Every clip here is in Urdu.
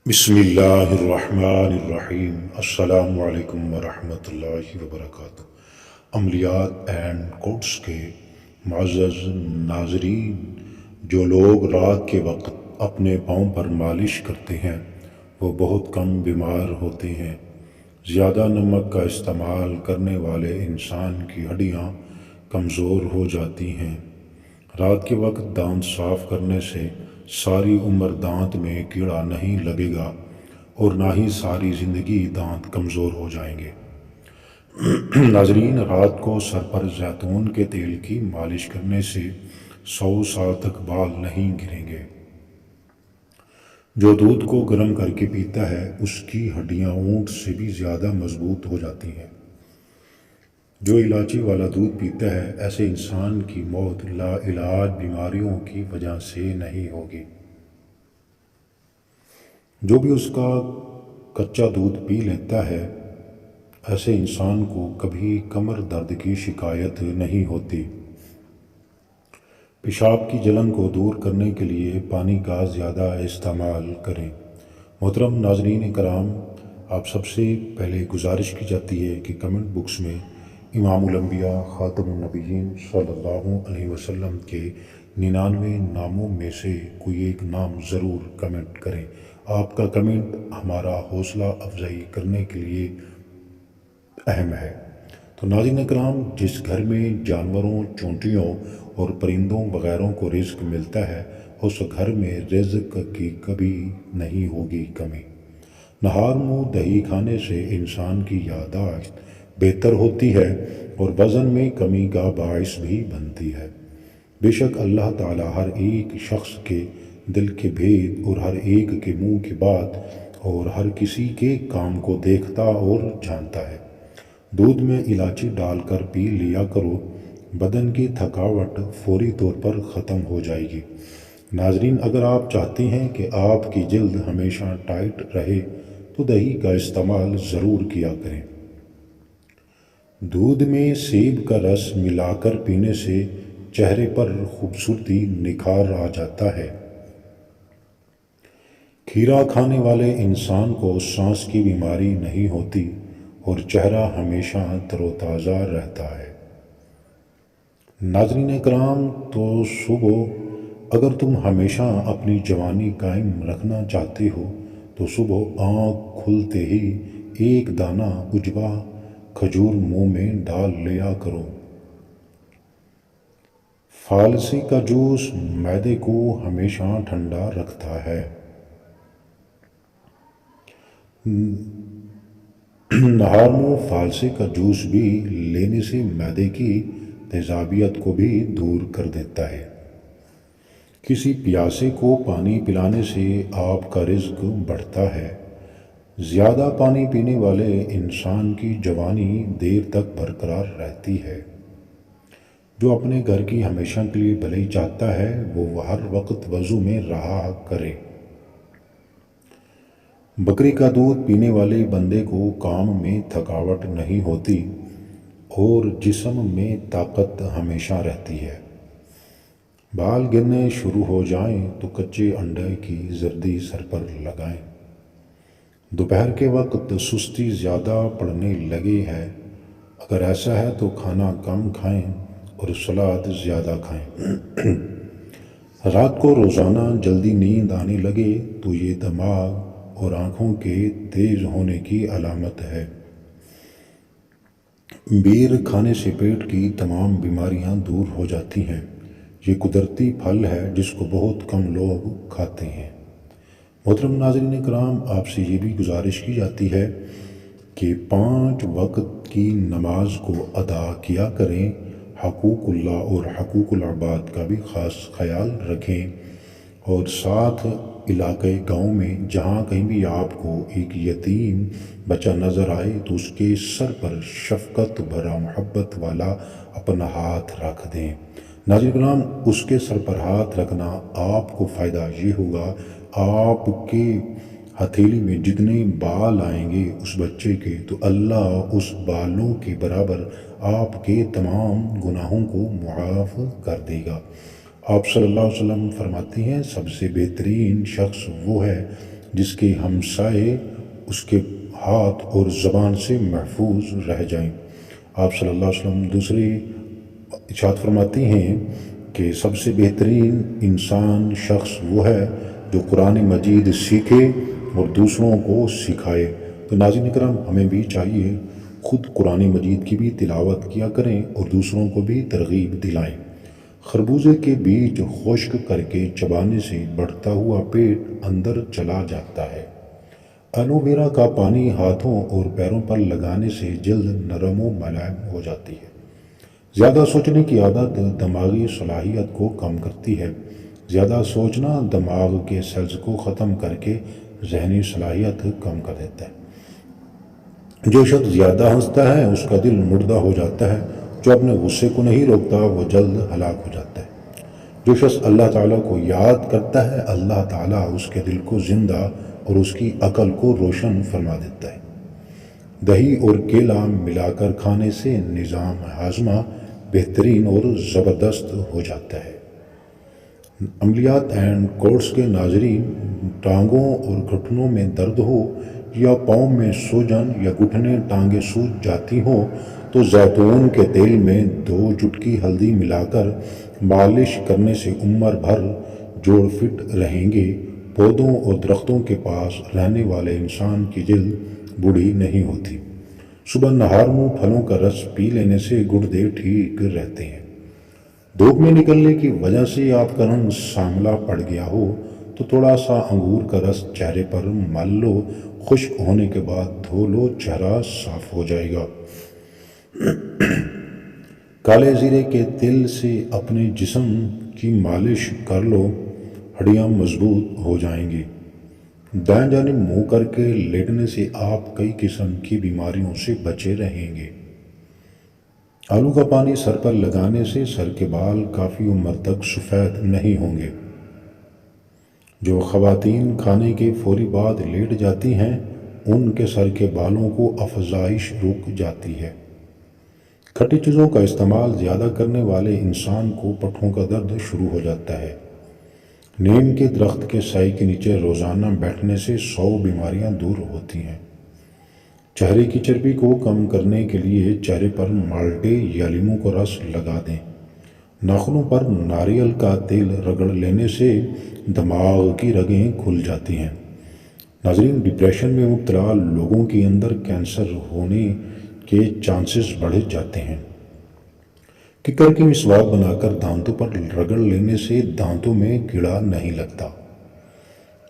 بسم اللہ الرحمن الرحیم۔ السلام علیکم ورحمۃ اللہ وبرکاتہ۔ عملیات اینڈ کوٹس کے معزز ناظرین، جو لوگ رات کے وقت اپنے پاؤں پر مالش کرتے ہیں وہ بہت کم بیمار ہوتے ہیں۔ زیادہ نمک کا استعمال کرنے والے انسان کی ہڈیاں کمزور ہو جاتی ہیں۔ رات کے وقت دانت صاف کرنے سے ساری عمر دانت میں کیڑا نہیں لگے گا اور نہ ہی ساری زندگی دانت کمزور ہو جائیں گے۔ ناظرین، رات کو سر پر زیتون کے تیل کی مالش کرنے سے 100 سال تک بال نہیں گریں گے۔ جو دودھ کو گرم کر کے پیتا ہے اس کی ہڈیاں اونٹ سے بھی زیادہ مضبوط ہو جاتی ہیں۔ جو الائچی والا دودھ پیتا ہے ایسے انسان کی موت لا علاج بیماریوں کی وجہ سے نہیں ہوگی۔ جو بھی اس کا کچا دودھ پی لیتا ہے ایسے انسان کو کبھی کمر درد کی شکایت نہیں ہوتی۔ پیشاب کی جلن کو دور کرنے کے لیے پانی کا زیادہ استعمال کریں۔ محترم ناظرین کرام، آپ سب سے پہلے گزارش کی جاتی ہے کہ کمنٹ باکس میں امام الانبیاء خاتم النبیین صلی اللہ علیہ وسلم کے 99 ناموں میں سے کوئی ایک نام ضرور کمنٹ کریں۔ آپ کا کمنٹ ہمارا حوصلہ افزائی کرنے کے لیے اہم ہے۔ تو ناظرین کرام، جس گھر میں جانوروں، چونٹیوں اور پرندوں وغیرہ کو رزق ملتا ہے اس گھر میں رزق کی کبھی نہیں ہوگی کمی۔ نہار منہ دہی کھانے سے انسان کی یادداشت بہتر ہوتی ہے اور وزن میں کمی کا باعث بھی بنتی ہے۔ بے شک اللہ تعالیٰ ہر ایک شخص کے دل کے بھید اور ہر ایک کے منہ کی بات اور ہر کسی کے کام کو دیکھتا اور جانتا ہے۔ دودھ میں الائچی ڈال کر پی لیا کرو، بدن کی تھکاوٹ فوری طور پر ختم ہو جائے گی۔ ناظرین، اگر آپ چاہتے ہیں کہ آپ کی جلد ہمیشہ ٹائٹ رہے تو دہی کا استعمال ضرور کیا کریں۔ دودھ میں سیب کا رس ملا کر پینے سے چہرے پر خوبصورتی نکھار آ جاتا ہے۔ کھیرا کھانے والے انسان کو سانس کی بیماری نہیں ہوتی اور چہرہ ہمیشہ تر و تازہ رہتا ہے۔ ناظرین کرام، تو صبح اگر تم ہمیشہ اپنی جوانی قائم رکھنا چاہتے ہو تو صبح آنکھ کھلتے ہی ایک دانہ عجوہ کھجور منہ میں ڈال لیا کرو۔ فالسی کا جوس معدے کو ہمیشہ ٹھنڈا رکھتا ہے۔ نہار منہ فالسی کا جوس بھی لینے سے معدے کی تیزابیت کو بھی دور کر دیتا ہے۔ کسی پیاسے کو پانی پلانے سے آپ کا رزق بڑھتا ہے۔ زیادہ پانی پینے والے انسان کی جوانی دیر تک برقرار رہتی ہے۔ جو اپنے گھر کی ہمیشہ کے لیے بھلائی چاہتا ہے وہ ہر وقت وضو میں رہا کرے۔ بکری کا دودھ پینے والے بندے کو کام میں تھکاوٹ نہیں ہوتی اور جسم میں طاقت ہمیشہ رہتی ہے۔ بال گرنے شروع ہو جائیں تو کچے انڈے کی زردی سر پر لگائیں۔ دوپہر کے وقت سستی زیادہ پڑنے لگی ہے، اگر ایسا ہے تو کھانا کم کھائیں اور سلاد زیادہ کھائیں۔ رات کو روزانہ جلدی نیند آنے لگے تو یہ دماغ اور آنکھوں کے تیز ہونے کی علامت ہے۔ بیر کھانے سے پیٹ کی تمام بیماریاں دور ہو جاتی ہیں۔ یہ قدرتی پھل ہے جس کو بہت کم لوگ کھاتے ہیں۔ محترم ناظرین کرام، آپ سے یہ بھی گزارش کی جاتی ہے کہ 5 وقت کی نماز کو ادا کیا کریں۔ حقوق اللہ اور حقوق العباد کا بھی خاص خیال رکھیں، اور ساتھ علاقے گاؤں میں جہاں کہیں بھی آپ کو ایک یتیم بچہ نظر آئے تو اس کے سر پر شفقت بھرا محبت والا اپنا ہاتھ رکھ دیں۔ ناظرین کرام، اس کے سر پر ہاتھ رکھنا آپ کو فائدہ یہ ہوگا، آپ کے ہتھیلی میں جتنے بال آئیں گے اس بچے کے تو اللہ اس بالوں کے برابر آپ کے تمام گناہوں کو معاف کر دے گا۔ آپ صلی اللہ علیہ وسلم فرماتے ہیں سب سے بہترین شخص وہ ہے جس کے ہمسائے اس کے ہاتھ اور زبان سے محفوظ رہ جائیں۔ آپ صلی اللہ علیہ وسلم دوسری ارشاد فرماتی ہیں کہ سب سے بہترین انسان شخص وہ ہے جو قرآن مجید سیکھے اور دوسروں کو سکھائے۔ تو ناظرین کرام، ہمیں بھی چاہیے خود قرآن مجید کی بھی تلاوت کیا کریں اور دوسروں کو بھی ترغیب دلائیں۔ خربوزے کے بیج خشک کر کے چبانے سے بڑھتا ہوا پیٹ اندر چلا جاتا ہے۔ ایلو ویرا کا پانی ہاتھوں اور پیروں پر لگانے سے جلد نرم و ملائم ہو جاتی ہے۔ زیادہ سوچنے کی عادت دماغی صلاحیت کو کم کرتی ہے۔ زیادہ سوچنا دماغ کے سیلز کو ختم کر کے ذہنی صلاحیت کم کر دیتا ہے۔ جو شخص زیادہ ہنستا ہے اس کا دل مردہ ہو جاتا ہے۔ جو اپنے غصے کو نہیں روکتا وہ جلد ہلاک ہو جاتا ہے۔ جو شخص اللہ تعالیٰ کو یاد کرتا ہے اللہ تعالیٰ اس کے دل کو زندہ اور اس کی عقل کو روشن فرما دیتا ہے۔ دہی اور کیلا ملا کر کھانے سے نظام ہاضمہ بہترین اور زبردست ہو جاتا ہے۔ عملیات اینڈ کورس کے ناظرین، ٹانگوں اور گھٹنوں میں درد ہو یا پاؤں میں سوجن یا گھٹنے ٹانگیں سوج جاتی ہوں تو زیتون کے تیل میں 2 چٹکی ہلدی ملا کر مالش کرنے سے عمر بھر جوڑ فٹ رہیں گے۔ پودوں اور درختوں کے پاس رہنے والے انسان کی جلد بوڑھی نہیں ہوتی۔ صبح نہار منہ پھلوں کا رس پی لینے سے گردے ٹھیک رہتے ہیں۔ دھوپ میں نکلنے کی وجہ سے آپ کا رنگ سانولا پڑ گیا ہو تو تھوڑا سا انگور کا رس چہرے پر مل لو، خشک ہونے کے بعد دھو لو، چہرہ صاف ہو جائے گا۔ کالے زیرے کے تیل سے اپنے جسم کی مالش کر لو، ہڈیاں مضبوط ہو جائیں گی۔ دائیں جانب منہ کر کے لیٹنے سے آپ کئی قسم کی بیماریوں سے بچے رہیں گے۔ آلو کا پانی سر پر لگانے سے سر کے بال کافی عمر تک سفید نہیں ہوں گے۔ جو خواتین کھانے کے فوری بعد لیٹ جاتی ہیں ان کے سر کے بالوں کو افزائش رک جاتی ہے۔ کھٹی چیزوں کا استعمال زیادہ کرنے والے انسان کو پٹھوں کا درد شروع ہو جاتا ہے۔ نیم کے درخت کے سائے کے نیچے روزانہ بیٹھنے سے 100 بیماریاں دور ہوتی ہیں۔ چہرے کی چربی کو کم کرنے کے لیے چہرے پر مالٹے یا لیموں کا رس لگا دیں۔ ناخنوں پر ناریل کا تیل رگڑ لینے سے دماغ کی رگیں کھل جاتی ہیں۔ ناظرین، ڈپریشن میں مبتلا لوگوں کے اندر کینسر ہونے کے چانسز بڑھ جاتے ہیں۔ ککر کی مسواک بنا کر دانتوں پر رگڑ لینے سے دانتوں میں کیڑا نہیں لگتا۔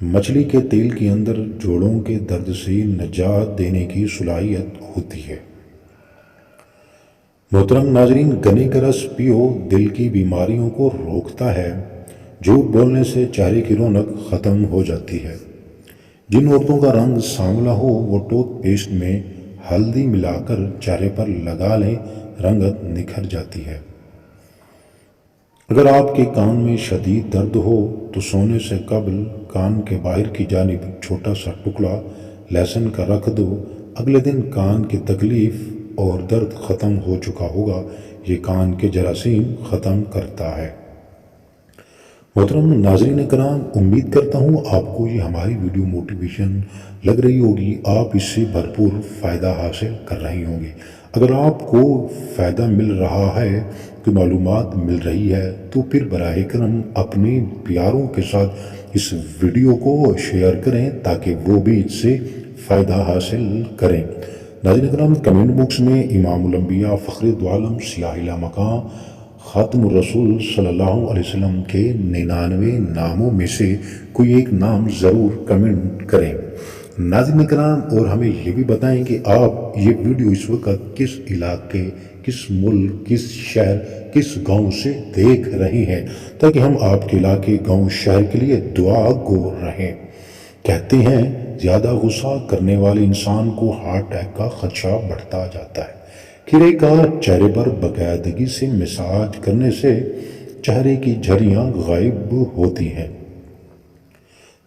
مچھلی کے تیل کے اندر جوڑوں کے درد سے نجات دینے کی صلاحیت ہوتی ہے۔ محترم ناظرین، گنے کا رس پیو، دل کی بیماریوں کو روکتا ہے۔ جھوٹ بولنے سے چہرے کی رونق ختم ہو جاتی ہے۔ جن عورتوں کا رنگ سانولا ہو وہ ٹوتھ پیسٹ میں ہلدی ملا کر چہرے پر لگا لیں، رنگت نکھر جاتی ہے۔ اگر آپ کے کان میں شدید درد ہو تو سونے سے قبل کان کے باہر کی جانب چھوٹا سا ٹکڑا لہسن کا رکھ دو۔ اگلے دن کان کی تکلیف اور درد ختم ہو چکا ہوگا۔ یہ کان کے جراثیم ختم کرتا ہے۔ محترم ناظرین کرام، امید کرتا ہوں آپ کو یہ ہماری ویڈیو موٹیویشن لگ رہی ہوگی، آپ اس سے بھرپور فائدہ حاصل کر رہے ہوں گے۔ اگر آپ کو فائدہ مل رہا ہے، کوئی معلومات مل رہی ہے تو پھر براہ کرم اپنے پیاروں کے ساتھ اس ویڈیو کو شیئر کریں تاکہ وہ بھی اس سے فائدہ حاصل کریں۔ ناظرین کرام، کمنٹ باکس میں امام الانبیاء فخر دو عالم سیاہ لامکاں خاتم الرسول صلی اللہ علیہ وسلم کے 99 ناموں میں سے کوئی ایک نام ضرور کمنٹ کریں۔ ناظرین کرام، اور ہمیں یہ بھی بتائیں کہ آپ یہ ویڈیو اس وقت کس علاقے، کس ملک، کس شہر، کس گاؤں سے دیکھ رہے ہیں تاکہ ہم آپ کے علاقے، گاؤں، شہر کے لیے دعا گو رہیں۔ کہتے ہیں زیادہ غصہ کرنے والے انسان کو ہارٹ اٹیک کا خدشہ بڑھتا جاتا ہے۔ کھیرے کا چہرے پر باقاعدگی سے مساج کرنے سے چہرے کی جھریاں غائب ہوتی ہیں۔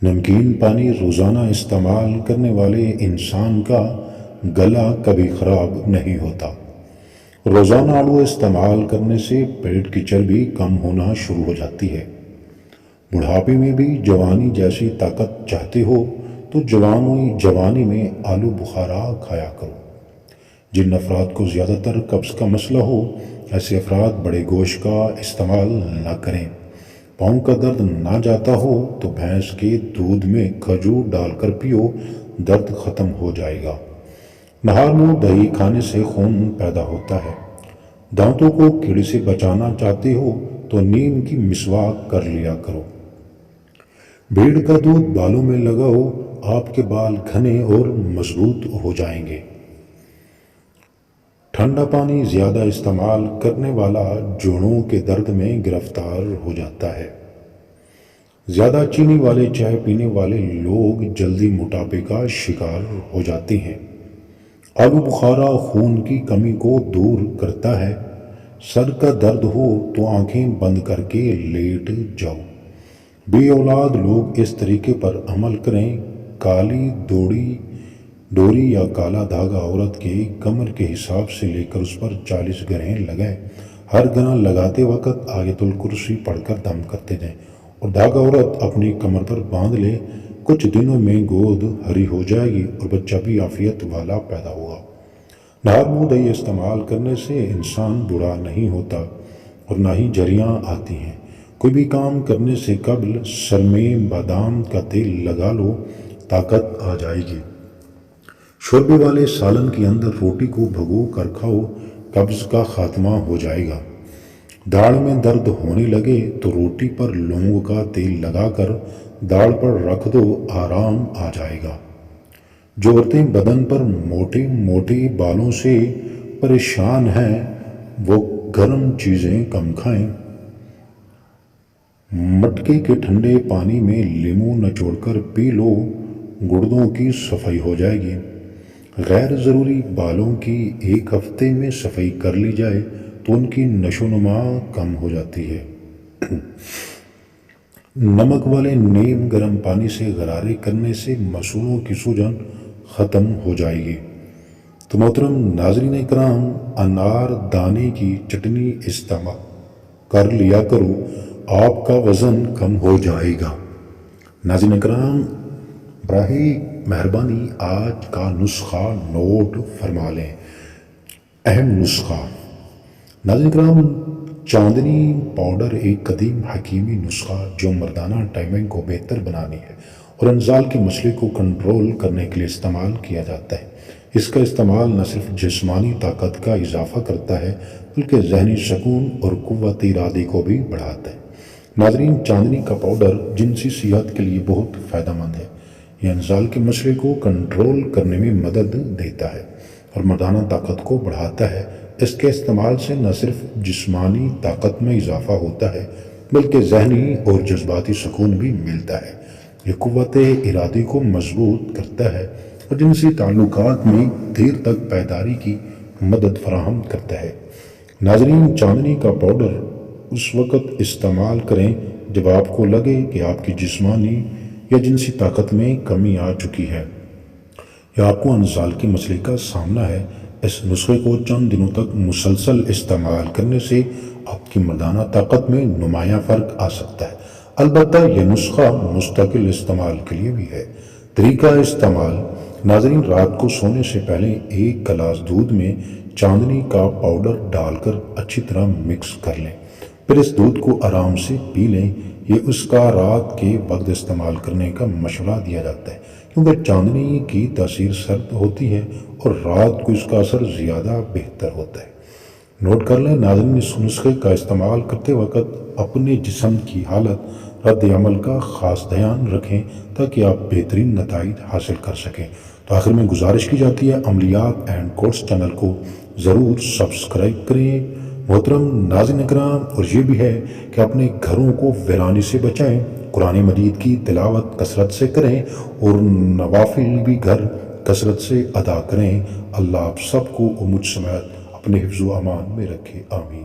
نمکین پانی روزانہ استعمال کرنے والے انسان کا گلا کبھی خراب نہیں ہوتا۔ روزانہ آڑو استعمال کرنے سے پیٹ کی چربی کم ہونا شروع ہو جاتی ہے۔ بڑھاپے میں بھی جوانی جیسی طاقت چاہتے ہو تو جوانی میں آلو بخارا کھایا کرو۔ جن افراد کو زیادہ تر قبض کا مسئلہ ہو، ایسے افراد بڑے گوشت کا استعمال نہ کریں۔ پاؤں کا درد نہ جاتا ہو تو بھینس کے دودھ میں کھجور ڈال کر پیو، درد ختم ہو جائے گا۔ نہار منہ دہی کھانے سے خون پیدا ہوتا ہے۔ دانتوں کو کیڑے سے بچانا چاہتے ہو تو نیم کی مسواک کر لیا کرو۔ بھیڑ کا دودھ بالوں میں لگاؤ، آپ کے بال گھنے اور مضبوط ہو جائیں گے۔ ٹھنڈا پانی زیادہ استعمال کرنے والا جوڑوں کے درد میں گرفتار ہو جاتا ہے۔ زیادہ چینی والے چائے پینے والے لوگ جلدی موٹاپے کا شکار ہو جاتے ہیں۔ آلو بخارا خون کی کمی کو دور کرتا ہے۔ سر کا درد ہو تو آنکھیں بند کر کے لیٹ جاؤ۔ بے اولاد لوگ اس طریقے پر عمل کریں۔ کالی ڈوری یا کالا دھاگا عورت کے کمر کے حساب سے لے کر اس پر 40 گرہیں لگائیں۔ ہر گرہ لگاتے وقت آیت الکرسی پڑھ کر دم کرتے جائیں اور دھاگا عورت اپنی کمر پر باندھ لے۔ کچھ دنوں میں گود ہری ہو جائے گی اور بچہ بھی عافیت والا پیدا ہوگا۔ نہار منہ دہی استعمال کرنے سے انسان بوڑھا نہیں ہوتا اور نہ ہی جھریاں آتی ہیں۔ کوئی بھی کام کرنے سے قبل سر میں بادام کا تیل لگا لو، طاقت آ جائے گی۔ شوربے والے سالن کے اندر روٹی کو بھگو کر کھاؤ، قبض کا خاتمہ ہو جائے گا۔ داڑھ میں درد ہونے لگے تو روٹی پر لونگ کا تیل لگا کر داڑھ پر رکھ دو، آرام آ جائے گا۔ جو عورتیں بدن پر موٹے موٹے بالوں سے پریشان ہیں وہ گرم چیزیں کم کھائیں۔ مٹکے کے ٹھنڈے پانی میں لیموں نچوڑ کر پی لو، گردوں کی صفائی ہو جائے گی۔ غیر ضروری بالوں کی ایک ہفتے میں صفائی کر لی جائے تو ان کی نشو و نما کم ہو جاتی ہے۔ نمک والے نیم گرم پانی سے غرارے کرنے سے مسلوں کی سوجن ختم ہو جائے گی۔ تو محترم ناظرین کرام، انار دانے کی چٹنی استعمال کر لیا کرو، آپ کا وزن کم ہو جائے گا۔ ناظرین کرام، براہ مہربانی آج کا نسخہ نوٹ فرما لیں۔ اہم نسخہ۔ ناظرین کرام، چاندنی پاؤڈر ایک قدیم حکیمی نسخہ جو مردانہ ٹائمنگ کو بہتر بنانے ہے اور انزال کے مسئلے کو کنٹرول کرنے کے لیے استعمال کیا جاتا ہے۔ اس کا استعمال نہ صرف جسمانی طاقت کا اضافہ کرتا ہے بلکہ ذہنی سکون اور قوت ارادی کو بھی بڑھاتا ہے۔ ناظرین، چاندنی کا پاؤڈر جنسی صحت کے لیے بہت فائدہ مند ہے۔ یہ انزال کے مسئلے کو کنٹرول کرنے میں مدد دیتا ہے اور مردانہ طاقت کو بڑھاتا ہے۔ اس کے استعمال سے نہ صرف جسمانی طاقت میں اضافہ ہوتا ہے بلکہ ذہنی اور جذباتی سکون بھی ملتا ہے۔ یہ قوت ارادی کو مضبوط کرتا ہے اور جنسی تعلقات میں دیر تک پائیداری کی مدد فراہم کرتا ہے۔ ناظرین، چاندنی کا پاؤڈر اس وقت استعمال کریں جب آپ کو لگے کہ آپ کی جسمانی یا جنسی طاقت میں کمی آ چکی ہے یا آپ کو انزال کے مسئلے کا سامنا ہے۔ اس نسخے کو چند دنوں تک مسلسل استعمال کرنے سے آپ کی مردانہ طاقت میں نمایاں فرق آ سکتا ہے۔ البتہ یہ نسخہ مستقل استعمال کے لیے بھی ہے۔ طریقہ استعمال۔ ناظرین، رات کو سونے سے پہلے ایک گلاس دودھ میں چاندنی کا پاؤڈر ڈال کر اچھی طرح مکس کر لیں، پھر اس دودھ کو آرام سے پی لیں۔ یہ اس کا رات کے وقت استعمال کرنے کا مشورہ دیا جاتا ہے کیونکہ چاندنی کی تاثیر سرد ہوتی ہے اور رات کو اس کا اثر زیادہ بہتر ہوتا ہے۔ نوٹ کر لیں ناظرین، اس نسخے کا استعمال کرتے وقت اپنے جسم کی حالت رد عمل کا خاص دھیان رکھیں تاکہ آپ بہترین نتائج حاصل کر سکیں۔ تو آخر میں گزارش کی جاتی ہے عملیات اینڈ کوٹس چینل کو ضرور سبسکرائب کریں۔ محترم ناظرین کرام، اور یہ بھی ہے کہ اپنے گھروں کو ویرانی سے بچائیں، قرآن مجید کی تلاوت کثرت سے کریں اور نوافل بھی گھر کثرت سے ادا کریں۔ اللہ آپ سب کو اور مجھ سمیت اپنے حفظ و امان میں رکھے، آمین۔